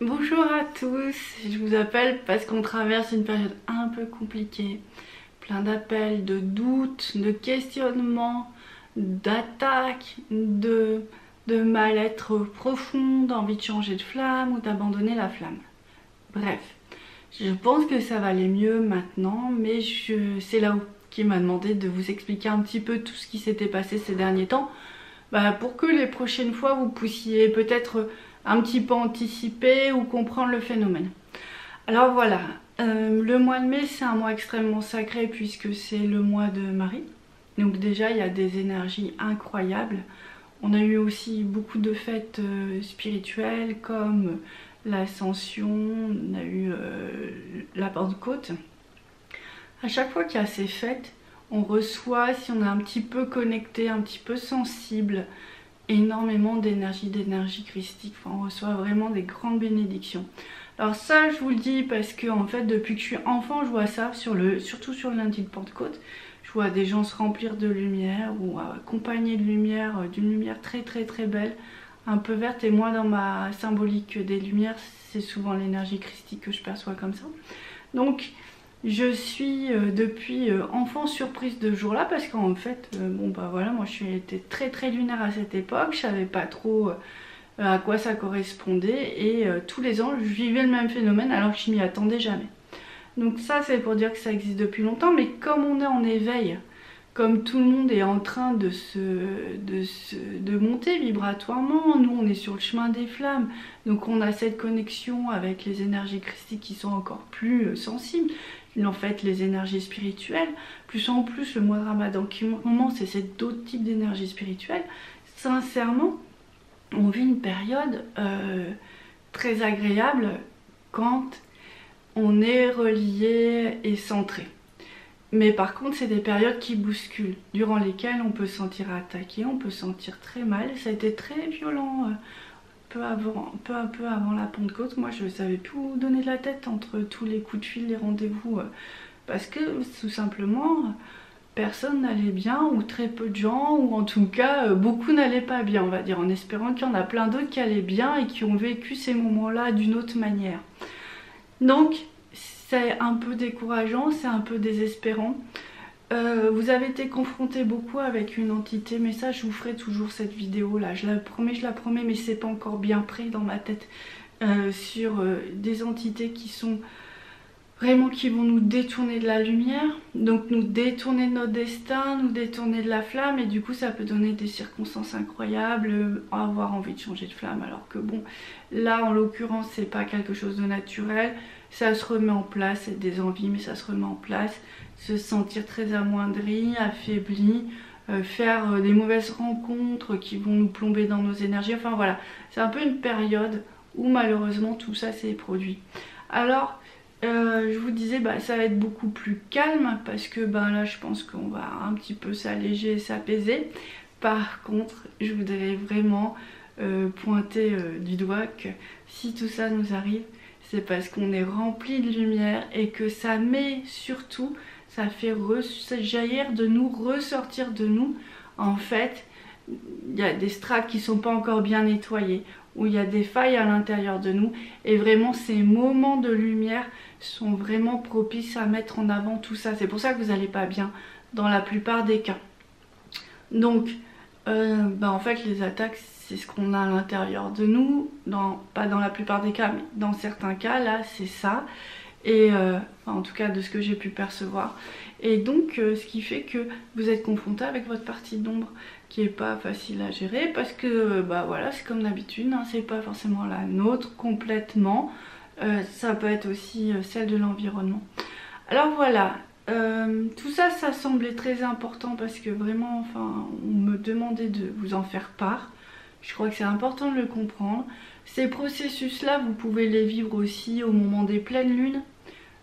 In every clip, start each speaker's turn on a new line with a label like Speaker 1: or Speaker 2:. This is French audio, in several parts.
Speaker 1: Bonjour à tous, je vous appelle parce qu'on traverse une période un peu compliquée. Plein d'appels, de doutes, de questionnements, d'attaques, de mal-être profond, d'envie de changer de flamme ou d'abandonner la flamme. Bref, je pense que ça va aller mieux maintenant, mais c'est là-haut qui m'a demandé de vous expliquer un petit peu tout ce qui s'était passé ces derniers temps, pour que les prochaines fois vous puissiez peut-être un petit peu anticiper ou comprendre le phénomène. Alors voilà, le mois de mai c'est un mois extrêmement sacré puisque c'est le mois de Marie. Donc déjà il y a des énergies incroyables. On a eu aussi beaucoup de fêtes spirituelles comme l'Ascension, on a eu la Pentecôte. À chaque fois qu'il y a ces fêtes, on reçoit, si on est un petit peu connecté, un petit peu sensible, énormément d'énergie christique. Enfin, on reçoit vraiment des grandes bénédictions. Alors ça, je vous le dis parce que en fait, depuis que je suis enfant, je vois ça surtout sur le lundi de Pentecôte. Je vois des gens se remplir de lumière ou accompagnés de lumière, d'une lumière très très très belle, un peu verte. Et moi, dans ma symbolique des lumières, c'est souvent l'énergie christique que je perçois comme ça. Donc je suis depuis enfant surprise de ce jour-là parce qu'en fait, voilà, moi je été très très lunaire à cette époque, je savais pas trop à quoi ça correspondait et tous les ans je vivais le même phénomène alors que je m'y attendais jamais. Donc ça c'est pour dire que ça existe depuis longtemps, mais comme on est en éveil, comme tout le monde est en train de monter vibratoirement, nous on est sur le chemin des flammes, donc on a cette connexion avec les énergies christiques qui sont encore plus sensibles, en fait les énergies spirituelles, plus en plus le mois de Ramadan qui commence et c'est d'autres types d'énergies spirituelles. Sincèrement, on vit une période très agréable quand on est relié et centré. Mais par contre, c'est des périodes qui bousculent, durant lesquelles on peut se sentir attaqué, on peut se sentir très mal. Ça a été très violent peu à peu avant la Pentecôte. Moi, je ne savais plus où donner de la tête entre tous les coups de fil, les rendez-vous, parce que tout simplement, personne n'allait bien, ou très peu de gens, ou en tout cas, beaucoup n'allaient pas bien, on va dire, en espérant qu'il y en a plein d'autres qui allaient bien et qui ont vécu ces moments-là d'une autre manière. Donc, c'est un peu décourageant, c'est un peu désespérant. Vous avez été confronté beaucoup avec une entité, mais ça je vous ferai toujours cette vidéo là, je la promets, mais c'est pas encore bien prêt dans ma tête, sur des entités qui sont vraiment, qui vont nous détourner de la lumière, donc nous détourner de notre destin, nous détourner de la flamme, et du coup ça peut donner des circonstances incroyables, avoir envie de changer de flamme, alors que bon, là en l'occurrence c'est pas quelque chose de naturel, ça se remet en place, c'est des envies mais ça se remet en place, se sentir très amoindri, affaibli, faire des mauvaises rencontres qui vont nous plomber dans nos énergies, enfin voilà, c'est un peu une période où malheureusement tout ça s'est produit. Alors je vous disais, ça va être beaucoup plus calme parce que là je pense qu'on va un petit peu s'alléger et s'apaiser. Par contre, je voudrais vraiment pointer du doigt que si tout ça nous arrive, c'est parce qu'on est rempli de lumière et que ça met surtout, ça fait jaillir de nous, ressortir de nous. En fait, il y a des strates qui sont pas encore bien nettoyées, où il y a des failles à l'intérieur de nous, et vraiment ces moments de lumière sont vraiment propices à mettre en avant tout ça. C'est pour ça que vous n'allez pas bien dans la plupart des cas. Donc en fait les attaques c'est ce qu'on a à l'intérieur de nous, pas dans la plupart des cas mais dans certains cas là c'est ça, et en tout cas de ce que j'ai pu percevoir. Et donc ce qui fait que vous êtes confronté avec votre partie d'ombre qui est pas facile à gérer parce que voilà, c'est comme d'habitude, hein, c'est pas forcément la nôtre complètement, ça peut être aussi celle de l'environnement. Alors voilà, tout ça, ça semblait très important parce que vraiment, enfin, on me demandait de vous en faire part. Je crois que c'est important de le comprendre. Ces processus-là, vous pouvez les vivre aussi au moment des pleines lunes,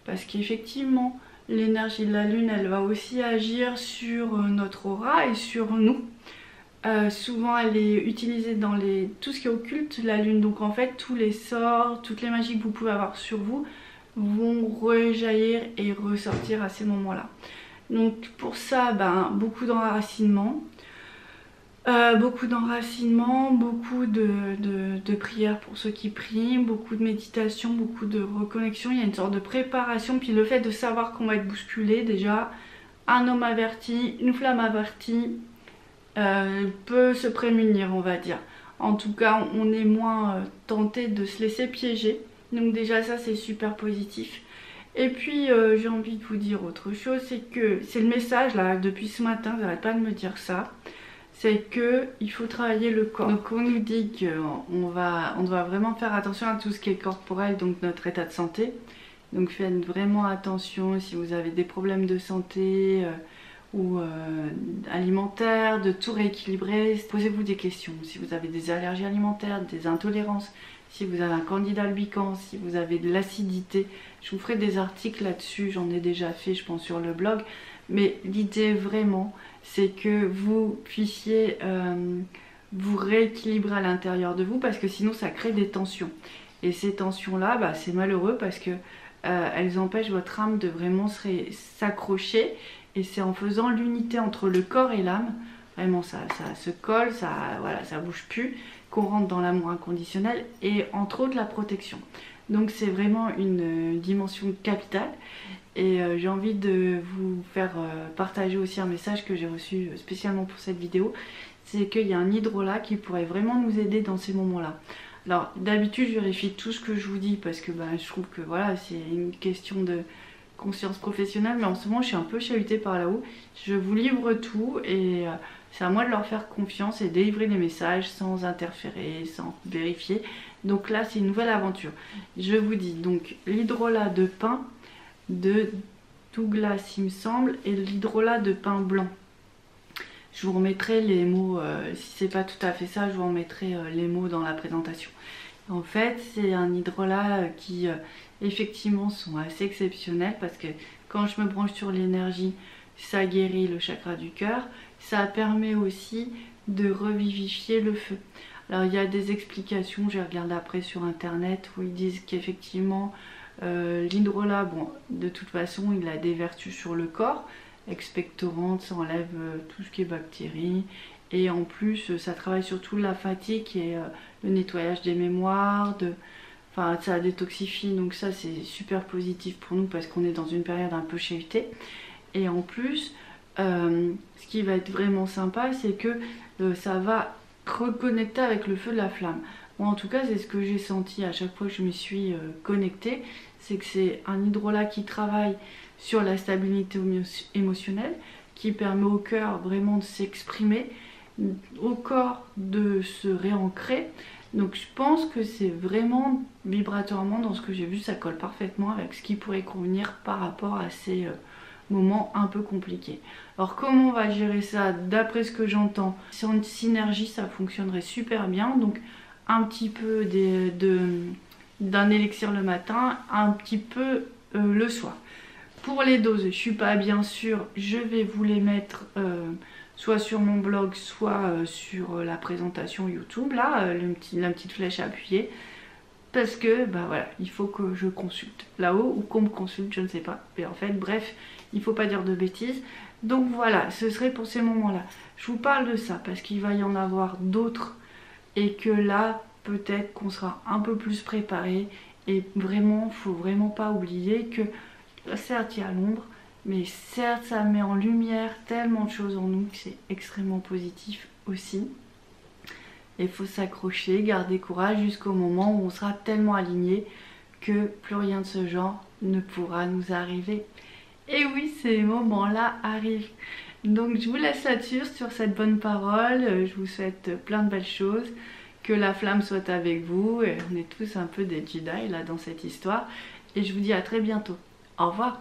Speaker 1: parce qu'effectivement, l'énergie de la lune, elle va aussi agir sur notre aura et sur nous. Souvent, elle est utilisée dans tout ce qui est occulte, la lune. Donc en fait, tous les sorts, toutes les magies que vous pouvez avoir sur vous vont rejaillir et ressortir à ces moments-là. Donc pour ça, beaucoup d'enracinement, Beaucoup d'enracinement, beaucoup de prières pour ceux qui prient, beaucoup de méditation, beaucoup de reconnexion. Il y a une sorte de préparation. Puis le fait de savoir qu'on va être bousculé, déjà, un homme averti, une flamme avertie peut se prémunir, on va dire. En tout cas, on est moins tenté de se laisser piéger. Donc déjà ça c'est super positif. Et puis j'ai envie de vous dire autre chose, c'est que c'est le message là, depuis ce matin, j'arrête pas de me dire ça. C'est que il faut travailler le corps. Donc on nous dit qu'on doit vraiment faire attention à tout ce qui est corporel, donc notre état de santé. Donc faites vraiment attention si vous avez des problèmes de santé ou alimentaires, de tout rééquilibrer. Posez-vous des questions. Si vous avez des allergies alimentaires, des intolérances, si vous avez un candida albicans, si vous avez de l'acidité, je vous ferai des articles là-dessus, j'en ai déjà fait je pense sur le blog. Mais l'idée vraiment, c'est que vous puissiez vous rééquilibrer à l'intérieur de vous, parce que sinon ça crée des tensions. Et ces tensions-là, bah, c'est malheureux parce que elles empêchent votre âme de vraiment s'accrocher. Et c'est en faisant l'unité entre le corps et l'âme, vraiment ça se colle, voilà, ça bouge plus, qu'on rentre dans l'amour inconditionnel et entre autres la protection. Donc c'est vraiment une dimension capitale. Et j'ai envie de vous faire partager aussi un message que j'ai reçu spécialement pour cette vidéo. C'est qu'il y a un hydrolat qui pourrait vraiment nous aider dans ces moments-là. Alors d'habitude je vérifie tout ce que je vous dis parce que je trouve que voilà, c'est une question de conscience professionnelle, mais en ce moment je suis un peu chahutée par là-haut. Je vous livre tout et c'est à moi de leur faire confiance et délivrer les messages sans interférer, sans vérifier. Donc là c'est une nouvelle aventure. Je vous dis donc l'hydrolat de pin de Douglas il me semble, et l'hydrolat de pin blanc. Je vous remettrai les mots, si c'est pas tout à fait ça, je vous remettrai les mots dans la présentation. En fait, c'est un hydrolat qui effectivement sont assez exceptionnels parce que quand je me branche sur l'énergie, ça guérit le chakra du cœur. Ça permet aussi de revivifier le feu. Alors il y a des explications, j'ai regardé après sur internet où ils disent qu'effectivement l'hydrolat, bon, de toute façon il a des vertus sur le corps, expectorante, ça enlève tout ce qui est bactéries, et en plus ça travaille surtout la fatigue et le nettoyage des mémoires, enfin ça détoxifie, donc ça c'est super positif pour nous parce qu'on est dans une période un peu chahutée. Et en plus ce qui va être vraiment sympa, c'est que ça va reconnecter avec le feu de la flamme. Moi en tout cas c'est ce que j'ai senti à chaque fois que je me suis connectée, c'est que c'est un hydrolat qui travaille sur la stabilité émotionnelle, qui permet au cœur vraiment de s'exprimer, au corps de se réancrer. Donc je pense que c'est vraiment vibratoirement, dans ce que j'ai vu, ça colle parfaitement avec ce qui pourrait convenir par rapport à ces moments un peu compliqués. Alors comment on va gérer ça? D'après ce que j'entends, sans synergie ça fonctionnerait super bien. Donc un petit peu d'un élixir le matin, un petit peu le soir. Pour les doses, je suis pas bien sûre, je vais vous les mettre soit sur mon blog, soit sur la présentation YouTube, là, la petite flèche à appuyer. Parce que, voilà, il faut que je consulte là-haut, ou qu'on me consulte, je ne sais pas. Mais en fait, bref, il ne faut pas dire de bêtises. Donc voilà, ce serait pour ces moments-là. Je vous parle de ça, parce qu'il va y en avoir d'autres, et que là, peut-être qu'on sera un peu plus préparé. Et vraiment, faut vraiment pas oublier que certes il y a l'ombre, mais certes ça met en lumière tellement de choses en nous que c'est extrêmement positif aussi. Et il faut s'accrocher, garder courage jusqu'au moment où on sera tellement aligné que plus rien de ce genre ne pourra nous arriver. Et oui, ces moments-là arrivent. Donc je vous laisse là-dessus, sur cette bonne parole. Je vous souhaite plein de belles choses. Que la flamme soit avec vous. Et on est tous un peu des Jedi là dans cette histoire. Et je vous dis à très bientôt. Au revoir.